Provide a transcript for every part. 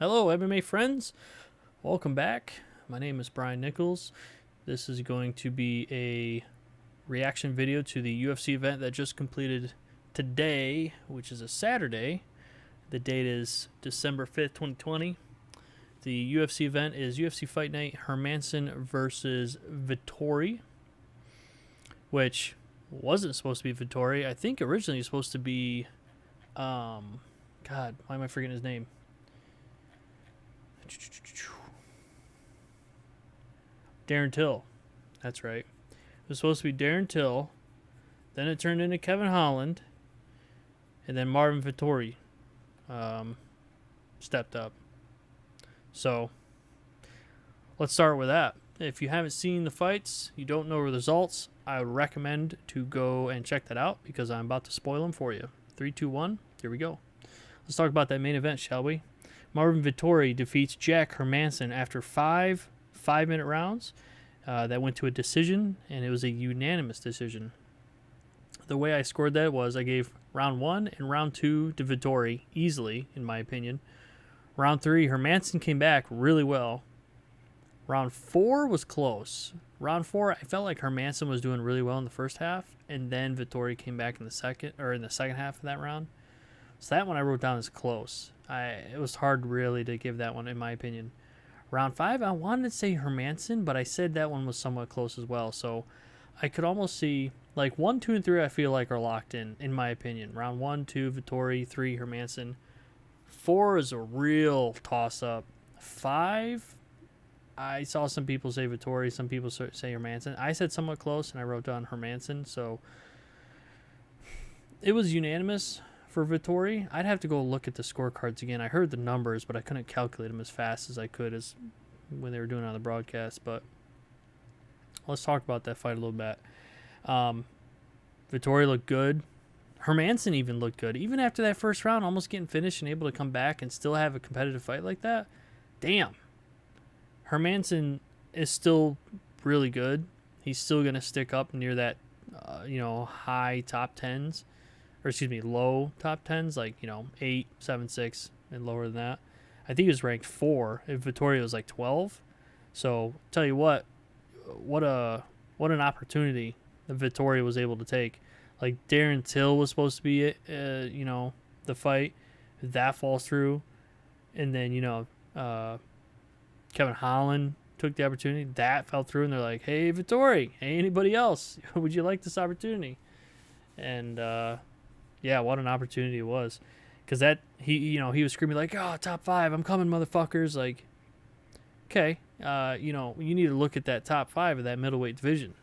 Hello, MMA friends. Welcome back. My name is Brian Nichols. This is going to be a reaction video to the UFC event that just completed today, which is a Saturday. The date is December 5th, 2020. The UFC event is UFC Fight Night Hermansen versus Vittori, which wasn't supposed to be Vittori. I think originally it was supposed to be, God, why am I forgetting his name? Darren Till. That's right. It was supposed to be Darren Till. Then it turned into Kevin Holland. And then Marvin Vettori stepped up. So, let's start with that. If you haven't seen the fights, you don't know the results, I would recommend to go and check that out because I'm about to spoil them for you. 3, 2, 1, here we go. Let's talk about that main event, shall we? Marvin Vettori defeats Jack Hermansen after five 5-minute rounds that went to a decision, and it was a unanimous decision. The way I scored that was I gave round 1 and round 2 to Vettori easily, in my opinion. Round 3, Hermansen came back really well. Round 4 was close. Round 4, I felt like Hermansen was doing really well in the first half, and then Vettori came back in the second half of that round. So that one I wrote down as close. It was hard really to give that one, in my opinion. Round 5, I wanted to say Hermansen, but I said that one was somewhat close as well. So I could almost see, like 1, 2, and 3 I feel like are locked in my opinion. Round 1, 2, Vettori, 3, Hermansen. 4 is a real toss-up. 5, I saw some people say Vettori, some people say Hermansen. I said somewhat close, and I wrote down Hermansen. So it was unanimous for Vittori. I'd have to go look at the scorecards again. I heard the numbers, but I couldn't calculate them as fast as I could as when they were doing it on the broadcast. But let's talk about that fight a little bit. Vittori looked good. Hermansen even looked good. Even after that first round, almost getting finished and able to come back and still have a competitive fight like that. Damn. Hermansen is still really good. He's still going to stick up near that, high top 10s. Or excuse me, low top 10s, like, 8, 7, 6, and lower than that. I think he was ranked 4, and Vittori was like 12. So, tell you what an opportunity that Vittori was able to take. Like, Darren Till was supposed to be, the fight. That falls through. And then, Kevin Holland took the opportunity. That fell through, and they're like, hey, Vittori, hey, anybody else? Would you like this opportunity? And, yeah, what an opportunity it was. Because that, he was screaming like, oh, top 5, I'm coming, motherfuckers. Like, okay, you need to look at that top 5 of that middleweight division.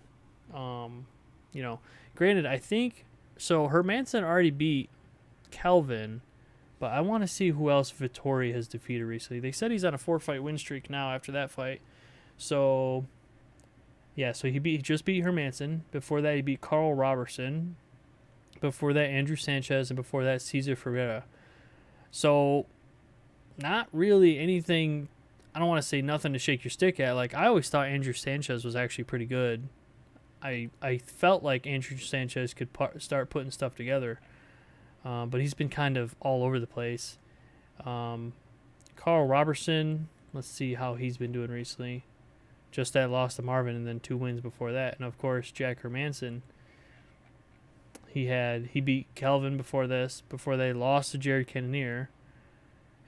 Granted, I think, so Hermansen already beat Kelvin, but I want to see who else Vittori has defeated recently. They said he's on a 4-fight win streak now after that fight. So, yeah, so he just beat Hermansen. Before that, he beat Carl Robertson. Before that, Andrew Sanchez, and before that, Cesar Ferreira. So, not really anything, I don't want to say nothing to shake your stick at. Like, I always thought Andrew Sanchez was actually pretty good. I felt like Andrew Sanchez could start putting stuff together. But he's been kind of all over the place. Carl Robertson, let's see how he's been doing recently. Just that loss to Marvin, and then 2 wins before that. And, of course, Jack Hermansen. He beat Kelvin before this, before they lost to Jared Cannonier,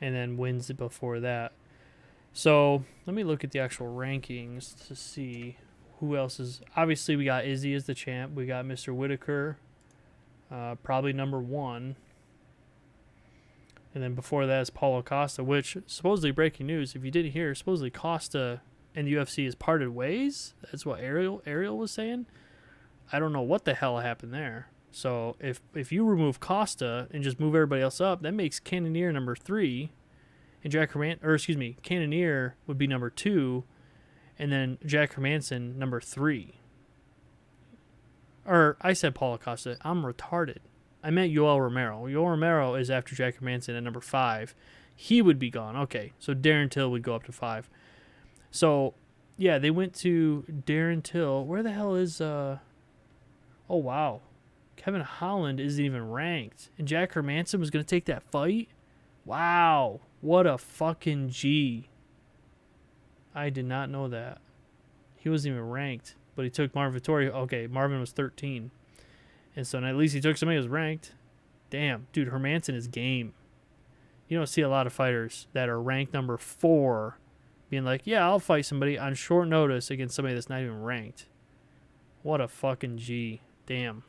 and then wins before that. So let me look at the actual rankings to see who else is. Obviously, we got Izzy as the champ. We got Mr. Whitaker, probably number 1. And then before that is Paulo Costa, which supposedly breaking news. If you didn't hear, supposedly Costa and the UFC has parted ways. That's what Ariel was saying. I don't know what the hell happened there. So if you remove Costa and just move everybody else up, that makes Cannonier number 3, and Cannonier would be number 2, and then Jack Hermansen number 3. Or I said Paulo Costa. I'm retarded. I meant Yoel Romero. Yoel Romero is after Jack Hermansen at number 5. He would be gone. Okay, so Darren Till would go up to 5. So yeah, they went to Darren Till. Where the hell is Oh wow. Kevin Holland isn't even ranked. And Jack Hermansen was going to take that fight? Wow. What a fucking G. I did not know that. He wasn't even ranked, but he took Marvin Vettori. Okay, Marvin was 13. And so at least he took somebody who was ranked. Damn, dude, Hermansen is game. You don't see a lot of fighters that are ranked number 4 being like, yeah, I'll fight somebody on short notice against somebody that's not even ranked. What a fucking G. Damn.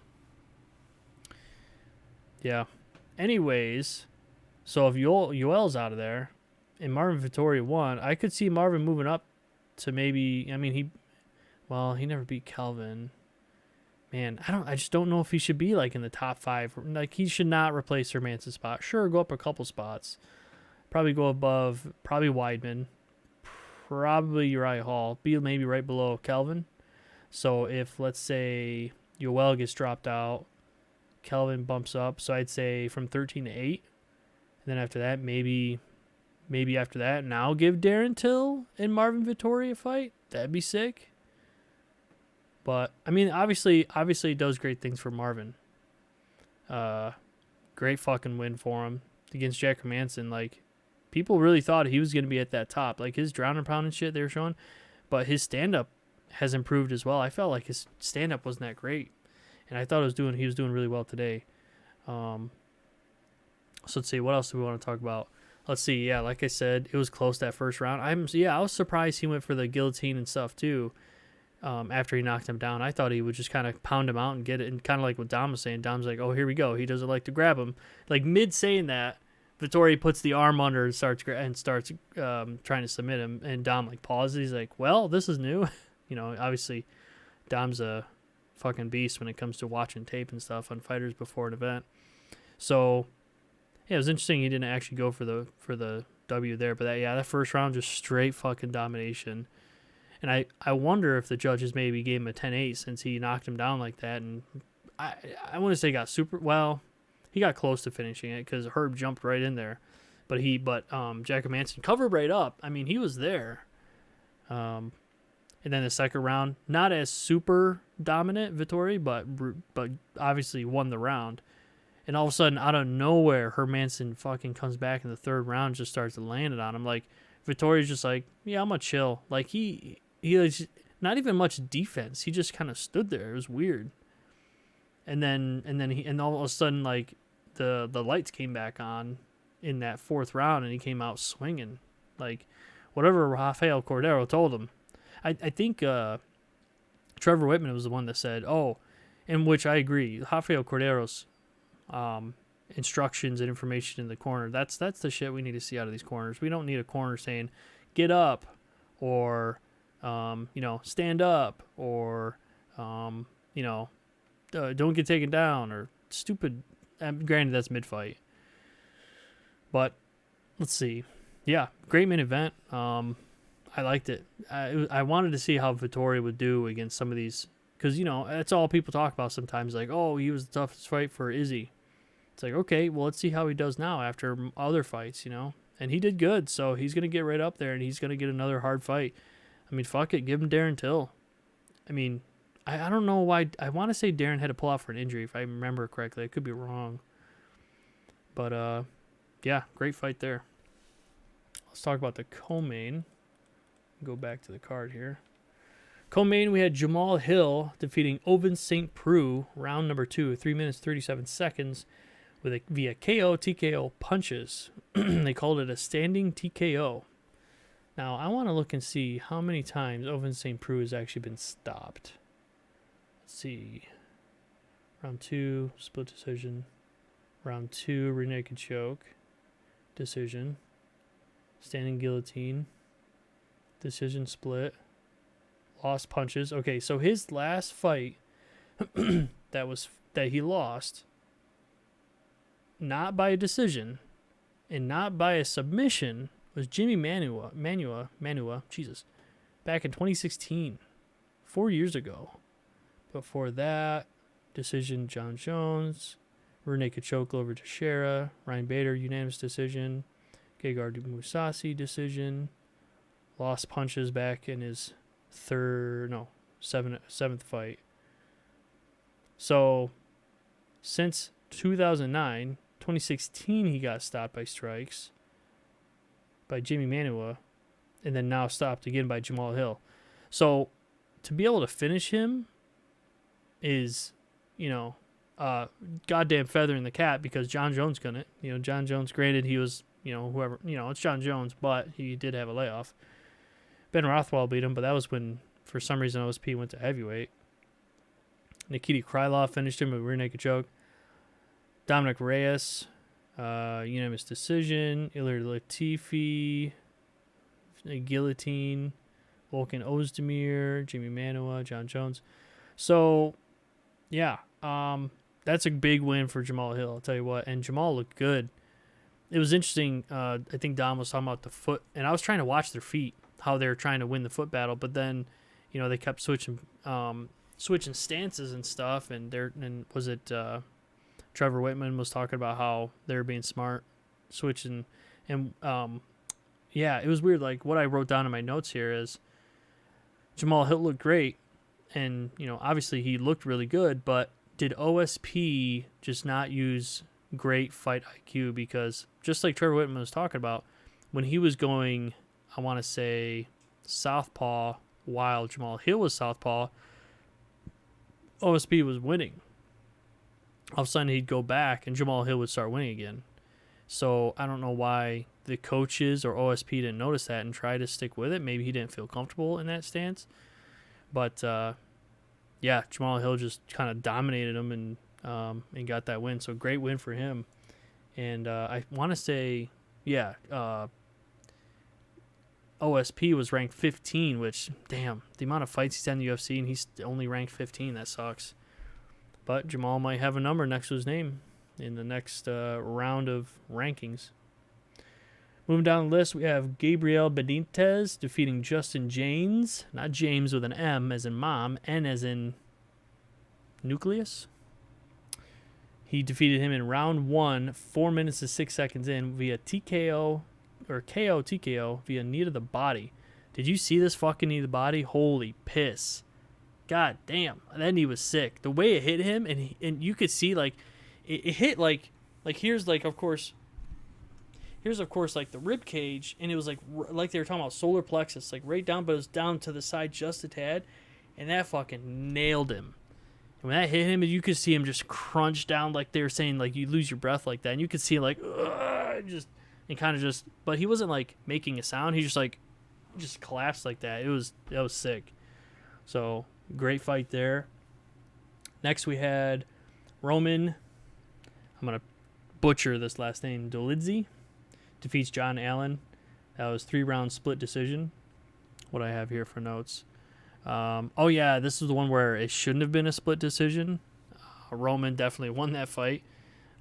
Yeah. Anyways, so if Yoel's out of there and Marvin Vettori won, I could see Marvin moving up to maybe, I mean, he never beat Kelvin. Man, I just don't know if he should be like in the top 5. Like, he should not replace Hermansen's spot. Sure, go up a couple spots. Probably go above, probably Weidman. Probably Uriah Hall. Be maybe right below Kelvin. So if, let's say, Yoel gets dropped out, Kelvin bumps up. So I'd say from 13 to 8. And then after that, maybe after that, now give Darren Till and Marvin Vettori a fight. That'd be sick. But, I mean, obviously it does great things for Marvin. Great fucking win for him against Jack Hermansen. Like, people really thought he was going to be at that top. Like, his ground and pound and shit they were showing. But his stand-up has improved as well. I felt like his stand-up wasn't that great. And I thought he was doing really well today. So let's see. What else do we want to talk about? Let's see. Yeah, like I said, it was close that first round. I was surprised he went for the guillotine and stuff, too. After he knocked him down, I thought he would just kind of pound him out and get it. And kind of like what Dom was saying, Dom's like, oh, here we go. He doesn't like to grab him. Like, mid saying that, Vittori puts the arm under and starts trying to submit him. And Dom, like, pauses. He's like, well, this is new. You know, obviously, Dom's a fucking beast when it comes to watching tape and stuff on fighters before an event. So, yeah, it was interesting he didn't actually go for the W there. But, that first round, just straight fucking domination. And I wonder if the judges maybe gave him a 10-8 since he knocked him down like that. And I want to say he got he got close to finishing it because Herb jumped right in there. But Jack Hermansen covered right up. I mean, he was there. And then the second round, not as super dominant, Vittori, but obviously won the round. And all of a sudden, out of nowhere, Hermansen fucking comes back in the third round and just starts to land it on him. Like, Vittori's just like, yeah, I'm going to chill. Like, he was not even much defense. He just kind of stood there. It was weird. And then all of a sudden, like, the lights came back on in that fourth round, and he came out swinging. Like, whatever Rafael Cordero told him. I think Trevor Whitman was the one that said, in which I agree, Rafael Cordero's instructions and information in the corner, that's the shit we need to see out of these corners. We don't need a corner saying, get up, or stand up, or don't get taken down, or stupid. Granted, that's mid-fight. But let's see. Yeah, great main event. I liked it. I wanted to see how Vittori would do against some of these, because that's all people talk about sometimes. Like, oh, he was the toughest fight for Izzy. It's like, okay, well, let's see how he does now after other fights, And he did good, so he's going to get right up there, and he's going to get another hard fight. I mean, fuck it, give him Darren Till. I mean, I don't know why. I want to say Darren had to pull out for an injury, if I remember correctly. I could be wrong. But, yeah, great fight there. Let's talk about the co-main. Go back to the card here. Co-main, we had Jamahal Hill defeating Ovince St. Preux, round number 2, 3 minutes, 37 seconds, via KO, TKO punches. They called it a standing TKO. Now, I want to look and see how many times Ovince St. Preux has actually been stopped. Let's see. Round 2, split decision. Round 2, rear naked choke. Decision. Standing guillotine. Decision split. Lost punches. Okay, so his last fight that he lost, not by a decision and not by a submission, was Jimmy Manua, Jesus, back in 2016, 4 years ago. Before that, decision Jon Jones, rear naked choke over Teixeira, Ryan Bader unanimous decision, Gegard Mousasi decision, lost punches back in his seventh fight. So since 2016 he got stopped by strikes. by Jimmy Manuwa, and then now stopped again by Jamahal Hill. So to be able to finish him is, goddamn feather in the cap, because Jon Jones couldn't. Jon Jones, granted, he was, whoever, it's Jon Jones, but he did have a layoff. Ben Rothwell beat him, but that was when, for some reason, OSP went to heavyweight. Nikita Krylov finished him with a rear naked choke. Dominic Reyes, unanimous decision. Ilir Latifi, guillotine. Volkan Ozdemir, Jimmy Manuwa, Jon Jones. So, yeah, that's a big win for Jamahal Hill, I'll tell you what. And Jamahal looked good. It was interesting. I think Dom was talking about the foot, and I was trying to watch their feet, how they were trying to win the foot battle, but then, they kept switching stances and stuff, and was it Trevor Whitman was talking about how they were being smart, switching, and yeah, it was weird. Like, what I wrote down in my notes here is Jamahal Hill looked great, and obviously he looked really good, but did OSP just not use great fight IQ? Because just like Trevor Whitman was talking about, when he was going, I want to say, southpaw while Jamahal Hill was southpaw, OSP was winning. All of a sudden he'd go back and Jamahal Hill would start winning again. So I don't know why the coaches or OSP didn't notice that and try to stick with it. Maybe he didn't feel comfortable in that stance. But yeah, Jamahal Hill just kind of dominated him and got that win. So great win for him. And I want to say, yeah, OSP was ranked 15, which, damn, the amount of fights he's had in the UFC, and he's only ranked 15. That sucks. But Jamahal might have a number next to his name in the next round of rankings. Moving down the list, we have Gabriel Benítez defeating Justin Jaynes. Not James with an M as in mom, N as in nucleus. He defeated him in round 1, 4 minutes and 6 seconds in, via TKO, or KO via knee to the body. Did you see this fucking knee to the body? Holy piss. God damn. That knee was sick. The way it hit him, and you could see, like, it hit, like here's, like, of course, like, the rib cage, and it was, like they were talking about solar plexus, like, right down, but it was down to the side just a tad, and that fucking nailed him. And when that hit him, you could see him just crunch down, like they were saying, like, you lose your breath like that, and you could see, like, but he wasn't, like, making a sound. He just collapsed like that. That was sick. So, great fight there. Next we had Roman, I'm going to butcher this last name, Dolidze, defeats John Allan. That was 3-round split decision. What I have here for notes. Oh yeah, this is the one where it shouldn't have been a split decision. Roman definitely won that fight.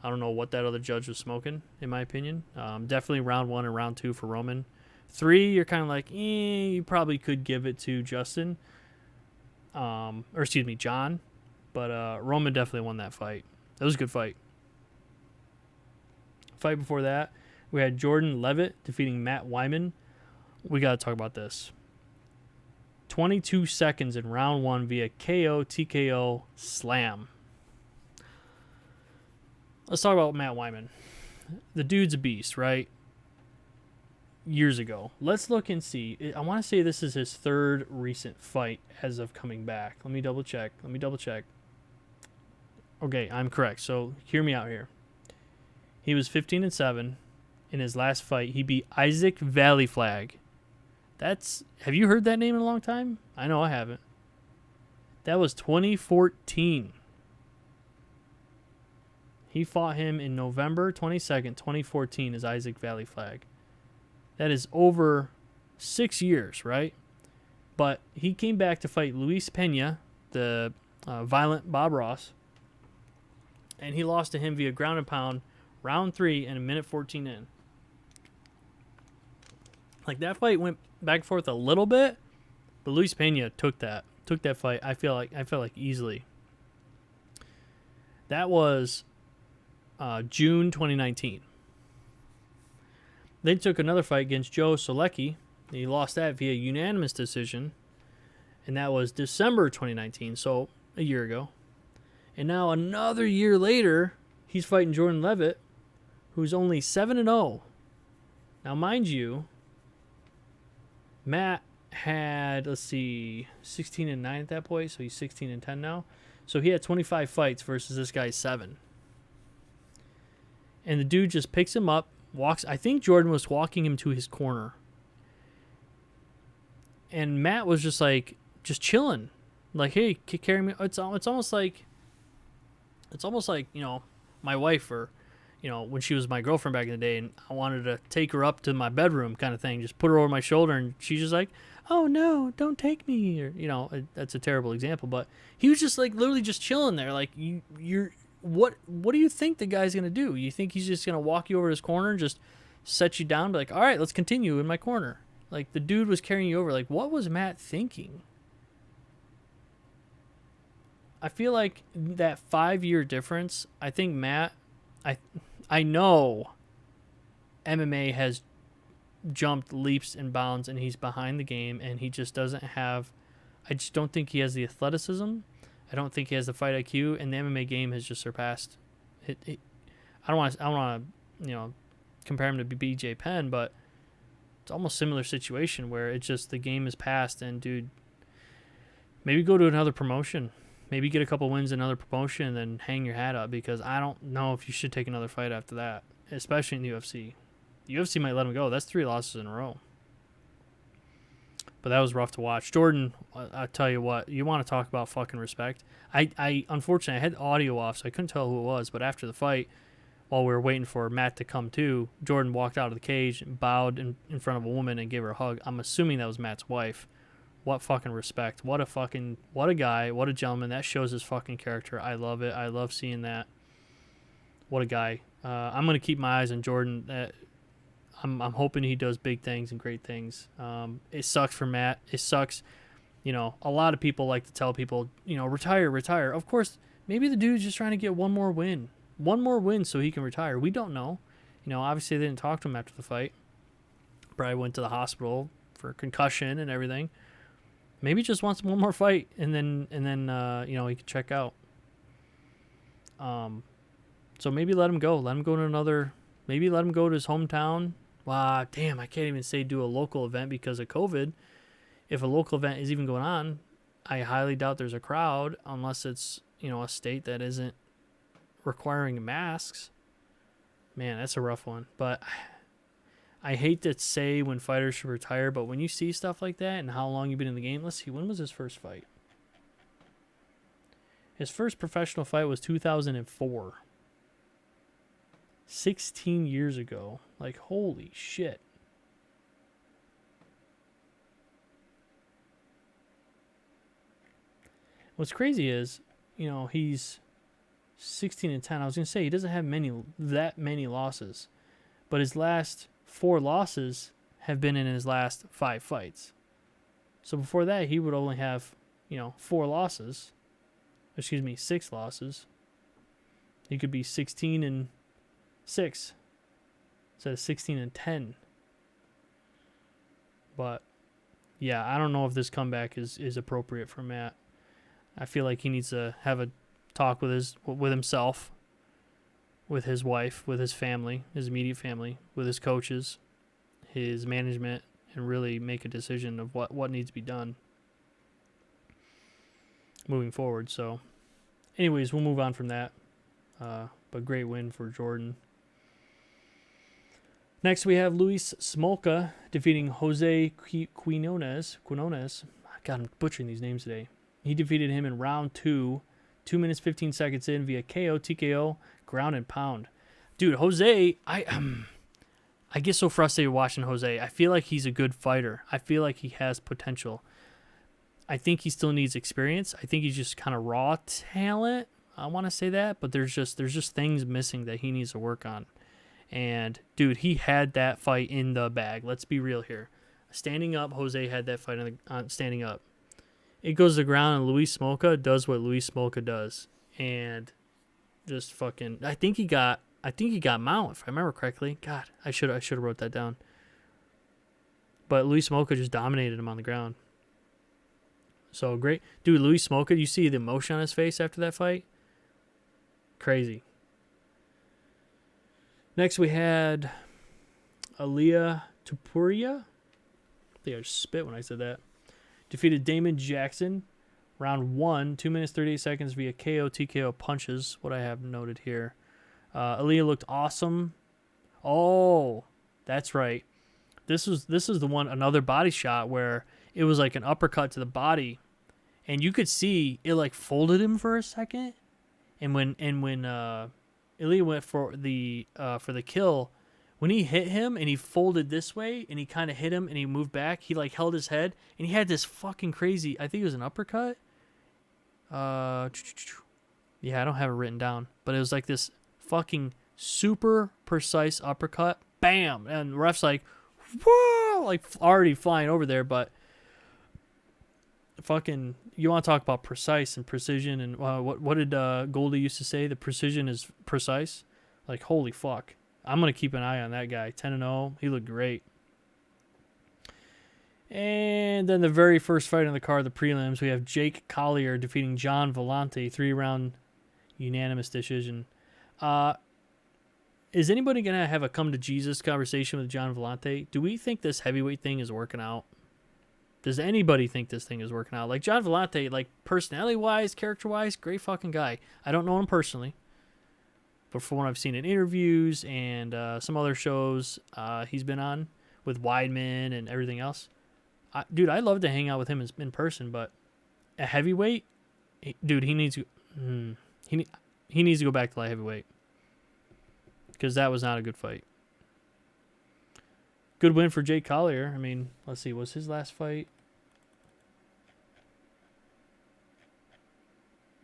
I don't know what that other judge was smoking, in my opinion. Definitely round 1 and round 2 for Roman. 3, you're kind of like, you probably could give it to Justin. John. But Roman definitely won that fight. That was a good fight. Fight before that, we had Jordan Levitt defeating Matt Wiman. We got to talk about this. 22 seconds in round 1 via KO, TKO, slam. Let's talk about Matt Wiman. The dude's a beast, right? Years ago. Let's look and see. I want to say this is his 3rd recent fight as of coming back. Let me double check. Okay, I'm correct. So hear me out here. He was 15-7 in his last fight. He beat Isaac Valleyflag. Have you heard that name in a long time? I know I haven't. That was 2014. He fought him in November 22nd, 2014 as Isaac Valleyflag. That is over 6 years, right? But he came back to fight Luis Pena, the violent Bob Ross, and he lost to him via ground and pound, round 3 and 1:14 in. Like, that fight went back and forth a little bit, but Luis Pena took that fight. I felt like easily. That was June 2019. They took another fight against Joe Solecki. He lost that via unanimous decision, and that was December 2019, so a year ago. And now another year later, he's fighting Jordan Levitt, who's only 7-0. Now, mind you, Matt had, let's see, 16-9 at that point, so he's 16-10 now. So he had 25 fights versus this guy's 7. And the dude just picks him up, walks. I think Jordan was walking him to his corner. And Matt was just like, just chilling. Like, hey, carry me. It's almost like, you know, my wife, or, you know, when she was my girlfriend back in the day and I wanted to take her up to my bedroom kind of thing, just put her over my shoulder, and she's just like, oh no, don't take me. Or, you know, that's a terrible example, but he was just like literally just chilling there. Like, you're, what do you think the guy's going to do? You think he's just going to walk you over his corner and just set you down, be like, all right, let's continue in my corner? Like, the dude was carrying you over. Like, what was Matt thinking? I feel like that 5-year difference, I think Matt, I know MMA has jumped leaps and bounds and he's behind the game and he just doesn't have, I just don't think he has the athleticism. I don't think he has the fight IQ, and the MMA game has just surpassed it. I don't want to, you know, compare him to BJ Penn, but it's almost a similar situation where it's just the game is passed, and dude, maybe go to another promotion. Maybe get a couple wins in another promotion and then hang your hat up, because I don't know if you should take another fight after that, especially in the UFC. The UFC might let him go. That's 3 losses in a row. But that was rough to watch. Jordan, I tell you what, you want to talk about fucking respect. I unfortunately, I had audio off, so I couldn't tell who it was, but after the fight, while we were waiting for Matt to come to, Jordan walked out of the cage and bowed in front of a woman and gave her a hug. I'm assuming that was Matt's wife. What fucking respect. What a guy. What a gentleman. That shows his fucking character. I love it. I love seeing that. What a guy. I'm going to keep my eyes on Jordan. I'm hoping he does big things and great things. It sucks for Matt. It sucks. You know, a lot of people like to tell people, you know, retire. Of course, maybe the dude's just trying to get one more win so he can retire. We don't know. You know, obviously they didn't talk to him after the fight. Probably went to the hospital for concussion and everything. Maybe just wants one more fight, and then you know, he can check out. So maybe let him go. Let him go to another. Maybe let him go to his hometown. Wow, damn! I can't even say do a local event because of COVID. If a local event is even going on, I highly doubt there's a crowd unless it's, you know, a state that isn't requiring masks. Man, that's a rough one. But I hate to say when fighters should retire, but when you see stuff like that and how long you've been in the game, let's see, when was his first fight? His first professional fight was 2004. 16 years ago. Like, holy shit. What's crazy is, you know, he's 16-10. I was going to say, he doesn't have that many losses. But his last 4 losses have been in his last 5 fights. So before that, he would only have, you know, 6 losses. He could be 16-6 instead of 16-10. But yeah, I don't know if this comeback is appropriate for Matt. I feel like he needs to have a talk with himself, with his wife, with his family, his immediate family, with his coaches, his management, and really make a decision of what needs to be done moving forward. So anyways, we'll move on from that. But great win for Jordan. Next, we have Luis Smolka defeating Jose Quinones. God, I'm butchering these names today. He defeated him in round 2, 2 minutes 15 seconds in via KO, TKO, ground and pound. Dude, Jose, I get so frustrated watching Jose. I feel like he's a good fighter. I feel like he has potential. I think he still needs experience. I think he's just kind of raw talent. I want to say that, but there's just things missing that he needs to work on. And dude, he had that fight in the bag. Let's be real here. Standing up, Jose had that fight standing up. It goes to the ground, and Luis Smolka does what Luis Smolka does, and just fucking. I think he got mount, if I remember correctly. God, I should have wrote that down. But Luis Smolka just dominated him on the ground. So great, dude. Luis Smolka, you see the emotion on his face after that fight? Crazy. Next, we had Ilia Topuria think I just spit when I said that. Defeated Damon Jackson. Round 1, 2 minutes 38 seconds via KO, TKO punches. What I have noted here. Aaliyah looked awesome. Oh, that's right. This is the one, another body shot where it was like an uppercut to the body, and you could see it like folded him for a second. And when Aaliyah went for the kill, when he hit him and he folded this way and he kind of hit him and he moved back, he like held his head and he had this fucking crazy. I think it was an uppercut. Yeah, I don't have it written down, but it was like this fucking super precise uppercut. Bam! And the ref's like, whoa! Like already flying over there, but fucking, you want to talk about precise and precision, and what did Goldie used to say? The precision is precise. Like, holy fuck. I'm going to keep an eye on that guy. 10-0. He looked great. And then the very first fight on the card, the prelims, we have Jake Collier defeating John Volante, 3-round unanimous decision. Is anybody going to have a come to Jesus conversation with John Volante? Do we think this heavyweight thing is working out? Does anybody think this thing is working out? Like, John Volante, like, personality-wise, character-wise, great fucking guy. I don't know him personally, but from what I've seen in interviews and some other shows he's been on with Wyman and everything else, dude, I'd love to hang out with him in person, but a heavyweight, dude, he needs to he needs to go back to light heavyweight, because that was not a good fight. Good win for Jake Collier. I mean, let's see, was his last fight?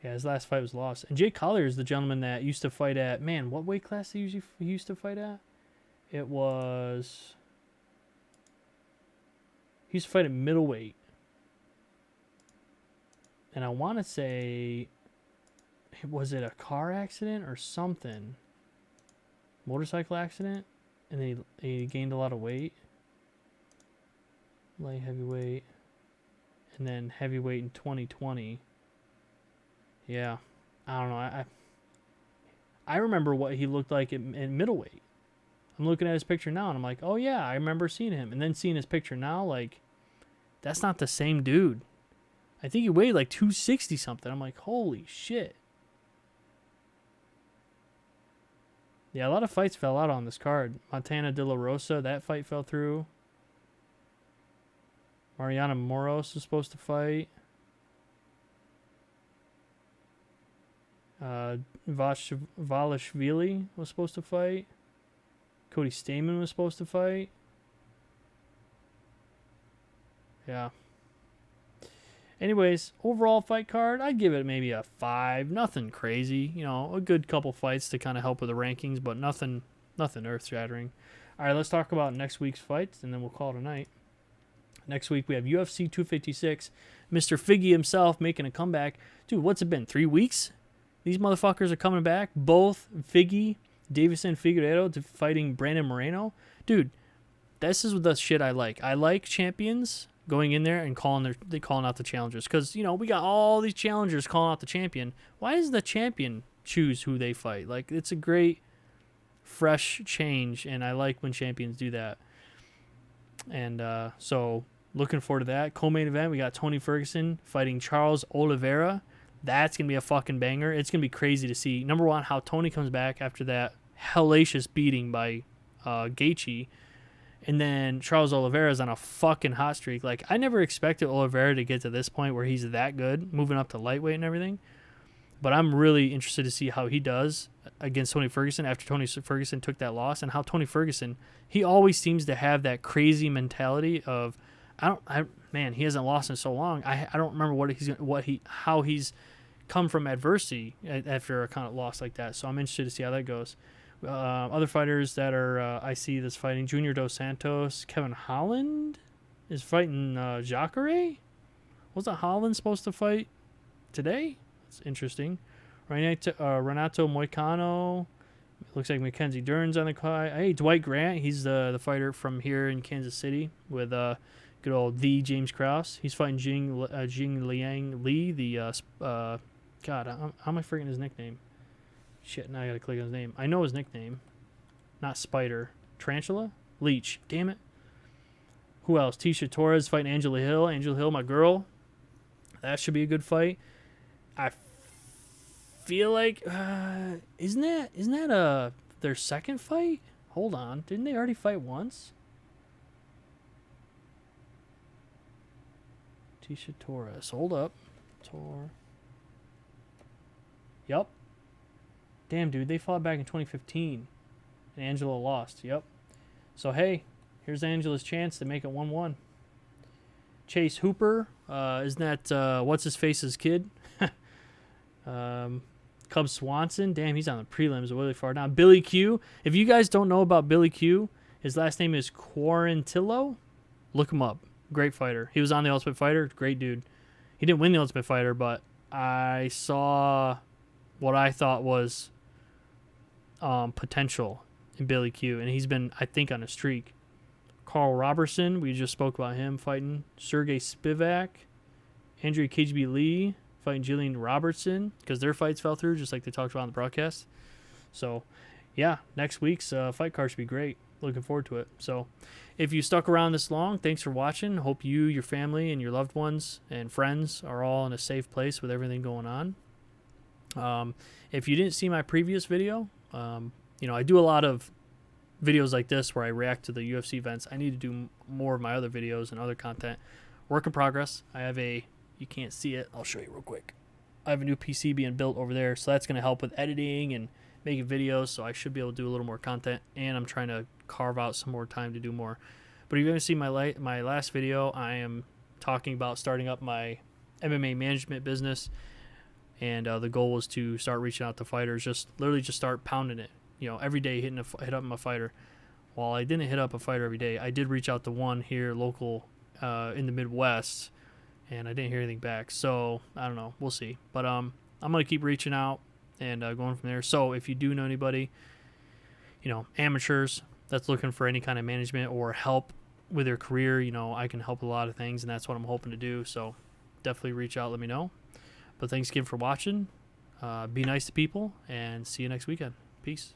Yeah, his last fight was lost. And Jake Collier is the gentleman that used to fight at, man, what weight class he used to fight at? It was, he used to fight at middleweight. And I want to say, was it a car accident or something? Motorcycle accident? And then he gained a lot of weight. Light heavyweight. And then heavyweight in 2020. Yeah. I don't know. I remember what he looked like in middleweight. I'm looking at his picture now, and I'm like, oh, yeah, I remember seeing him. And then seeing his picture now, like, that's not the same dude. I think he weighed like 260 something. I'm like, holy shit. Yeah, a lot of fights fell out on this card. Montana De La Rosa, that fight fell through. Mariana Moros was supposed to fight. Valishvili was supposed to fight. Cody Stamen was supposed to fight. Yeah. Anyways, overall fight card, I'd give it maybe a 5. Nothing crazy. You know, a good couple fights to kind of help with the rankings, but nothing earth-shattering. All right, let's talk about next week's fights, and then we'll call it a night. Next week, we have UFC 256. Mr. Figgy himself making a comeback. Dude, what's it been, 3 weeks? These motherfuckers are coming back. Both Figgy, Davison Figueiredo fighting Brandon Moreno. Dude, this is the shit I like. I like champions going in there and calling out the challengers, because, you know, we got all these challengers calling out the champion. Why does the champion choose who they fight? Like, it's a great fresh change, and I like when champions do that. And so looking forward to that. Co-main event, we got Tony Ferguson fighting Charles Oliveira. That's gonna be a fucking banger. It's gonna be crazy to see, number one, how Tony comes back after that hellacious beating by Gaethje. And then Charles Oliveira's on a fucking hot streak. Like, I never expected Oliveira to get to this point where he's that good, moving up to lightweight and everything. But I'm really interested to see how he does against Tony Ferguson after Tony Ferguson took that loss, and how Tony Ferguson, he always seems to have that crazy mentality of, man, he hasn't lost in so long. I don't remember how he's come from adversity after a kind of loss like that. So I'm interested to see how that goes. Other fighters that are I see that's fighting: Junior Dos Santos, Kevin Holland is fighting Jacare. Wasn't Holland supposed to fight today? That's interesting. Renato Moicano. Looks like Mackenzie Dern's on the card. Hey, Dwight Grant. He's the fighter from here in Kansas City with good old James Krause. He's fighting Jing Liang Lee. God, how am I forgetting his nickname? Shit, now I gotta click on his name. I know his nickname. Not Spider. Tarantula? Leech. Damn it. Who else? Tisha Torres fighting Angela Hill. Angela Hill, my girl. That should be a good fight. I feel like isn't that their second fight? Hold on, didn't they already fight once? Tisha Torres, hold up. Yep. Damn, dude, they fought back in 2015, and Angela lost. Yep. So hey, here's Angela's chance to make it 1-1. Chase Hooper, isn't that what's his face's kid? Cub Swanson, damn, he's on the prelims really far down. Billy Q, if you guys don't know about Billy Q, his last name is Quarantillo. Look him up. Great fighter. He was on the Ultimate Fighter. Great dude. He didn't win the Ultimate Fighter, but I saw what I thought was potential in Billy Q, and he's been, I think, on a streak. Carl Robertson, we just spoke about him fighting. Sergey Spivak, Andrea KGB Lee fighting Jillian Robertson, because their fights fell through, just like they talked about on the broadcast. So, yeah, next week's fight card should be great. Looking forward to it. So, if you stuck around this long, thanks for watching. Hope you, your family, and your loved ones and friends are all in a safe place with everything going on. If you didn't see my previous video, I do a lot of videos like this where I react to the UFC events. I need to do more of my other videos and other content. Work in progress. I have you can't see it. I'll show you real quick. I have a new PC being built over there, so that's going to help with editing and making videos, so I should be able to do a little more content, and I'm trying to carve out some more time to do more. But if you haven't seen my last video, I am talking about starting up my MMA management business, and the goal was to start reaching out to fighters, just start pounding it. Every day hit up my fighter. While I didn't hit up a fighter every day, I did reach out to one here local in the Midwest, and I didn't hear anything back. So I don't know. We'll see. But I'm gonna keep reaching out and going from there. So if you do know anybody, amateurs that's looking for any kind of management or help with their career, I can help with a lot of things, and that's what I'm hoping to do. So definitely reach out. Let me know. But thanks again for watching. Be nice to people, and see you next weekend. Peace.